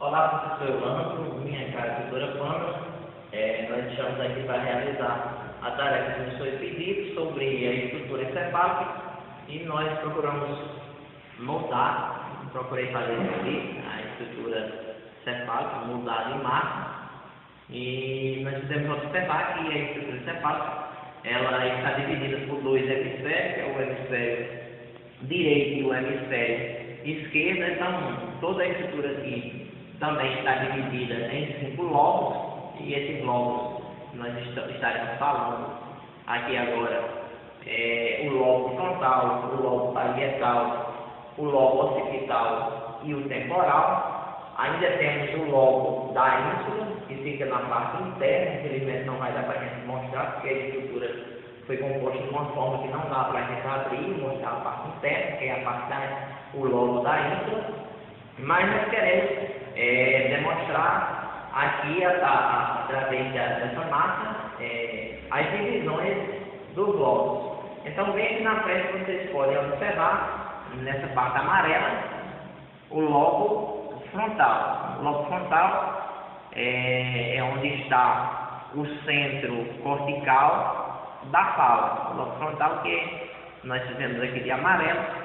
Olá, professor Evandro, minha cara, professora Pamela. Nós estamos aqui para realizar a tarefa que nos foi pedida sobre a estrutura encefálica e nós procuramos procurei fazer isso aqui, a estrutura encefálica, mudada em massa, e nós fizemos observar que a estrutura encefálica ela está dividida por dois hemisférios, que é o hemisfério direito e o hemisfério esquerdo. Então, toda a estrutura aqui também está dividida em 5 lobos, e esses lobos nós estaremos falando aqui agora o lobo frontal, o lobo parietal, o lobo occipital e o temporal. Ainda temos o lobo da ínsula, que fica na parte interna. Infelizmente não vai dar para a gente mostrar, porque a estrutura foi composta de uma forma que não dá para a gente abrir e mostrar a parte interna, que é a parte o lobo da ínsula. Mas nós queremos demonstrar aqui, através dessa massa, as divisões dos lobos. Então, bem aqui na frente vocês podem observar, nessa parte amarela, o lobo frontal. O lobo frontal é onde está o centro cortical da fala. O lobo frontal que nós fizemos aqui de amarelo,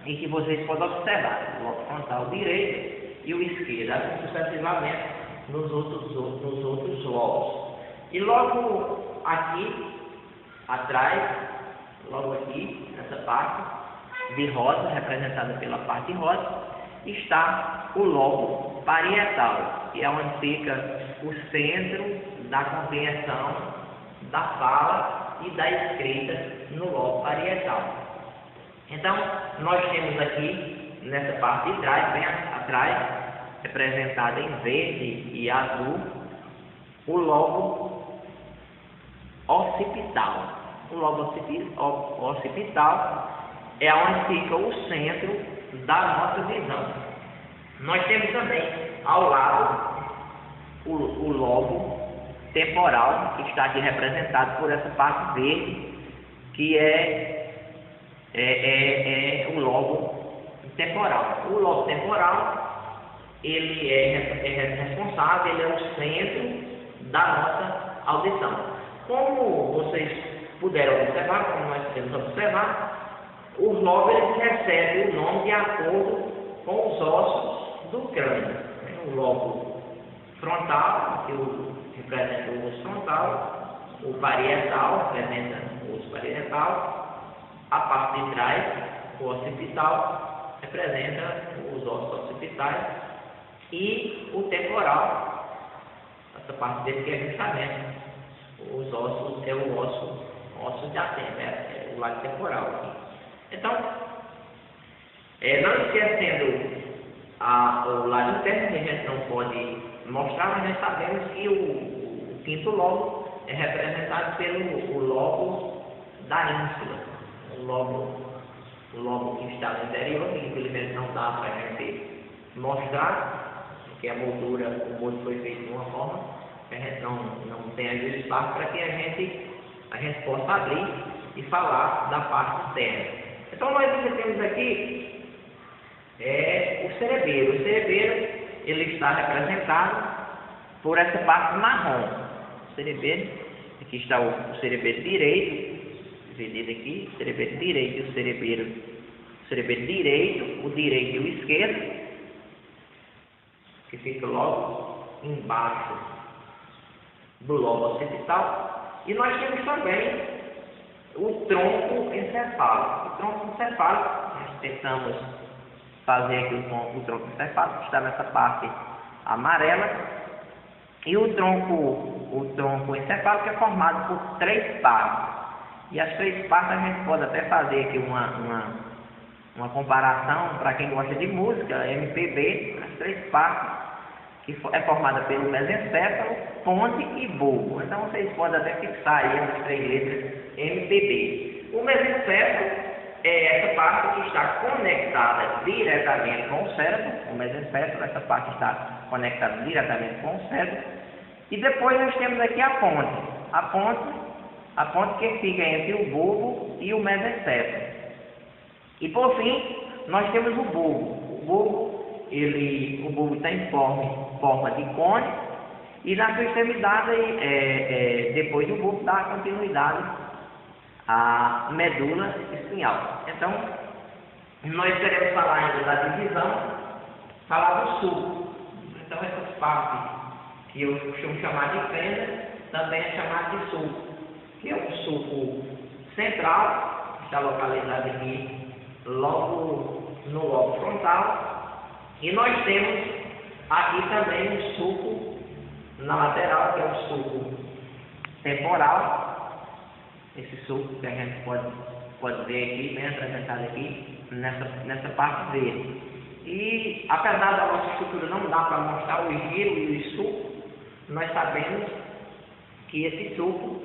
e que vocês podem observar o lobo frontal direito e o esquerdo, assim sucessivamente nos outros lobos. E logo aqui atrás, logo aqui nessa parte de rosa, representada pela parte rosa, está o lobo parietal, que é onde fica o centro da compreensão da fala e da escrita no lobo parietal. Então, nós temos aqui, nessa parte de trás, bem atrás, representada em verde e azul, o lobo occipital. O lobo occipital é onde fica o centro da nossa visão. Nós temos também, ao lado, o lobo temporal, que está aqui representado por essa parte verde, que é o lobo temporal. O lobo temporal, ele é responsável, ele é o centro da nossa audição. Como vocês puderam observar, como nós podemos observar, os lobos eles recebem o nome de acordo com os ossos do crânio. O lobo frontal, que representa o osso frontal, o parietal, representa o osso parietal, a parte de trás, o occipital, representa os ossos occipitais, e o temporal, essa parte dele que é justamente os ossos, é o osso de aceno, é o lado temporal aqui. Então, não esquecendo o lado interno, que a gente não pode mostrar, mas nós sabemos que o quinto lobo é representado pelo lobo da ínsula. O lobo que está no interior, que infelizmente não dá para a gente mostrar, porque o molde foi feito de uma forma que a gente não tem ali espaço para que a gente possa abrir e falar da parte interna. Então nós temos aqui o cerebelo. O cerebelo ele está representado por essa parte marrom. O cerebelo, aqui está o cerebelo direito, dividido aqui, o cerebelo direito e o cerebelo direito, o direito e o esquerdo, que fica logo embaixo do lobo occipital. E nós temos também o tronco encefálico. O tronco encefálico, nós tentamos fazer aqui o tronco encefálico, que está nessa parte amarela, e o tronco encefálico é formado por 3 partes. E as 3 partes a gente pode até fazer aqui uma comparação para quem gosta de música, MPB, as 3 partes, que é formada pelo mesencéfalo, ponte e bulbo. Então vocês podem até fixar aí as 3 letras MPB. O mesencéfalo é essa parte que está conectada diretamente com o cérebro. O mesencéfalo, essa parte está conectada diretamente com o cérebro. E depois nós temos aqui a ponte. A ponte que fica entre o bulbo e o mesencéfalo. E por fim, nós temos o bulbo. O bulbo o bulbo está em forma de cone, e na sua extremidade, depois do bulbo, dá continuidade à medula espinhal. Então, nós queremos falar ainda da divisão, falar do sulco. Então, essas partes que eu costumo chamar de fenda, também é chamado de sulco, que é um sulco central, que está localizado aqui, logo no lobo frontal, e nós temos aqui também um sulco na lateral, que é o sulco temporal, esse sulco que a gente pode ver aqui, bem apresentado aqui, nessa parte dele. E apesar da nossa estrutura não dar para mostrar o giro e o sulco, nós sabemos que esse sulco,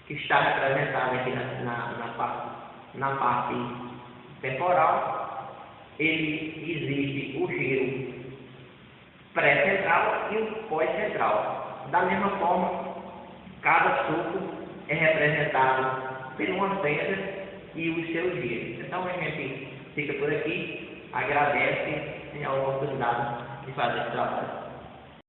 que está representado aqui na parte temporal, ele existe o giro pré-central e o pós-central. Da mesma forma, cada sulco é representado por uma fenda e os seus giros. Então a gente fica por aqui, agradece a oportunidade de fazer esse trabalho.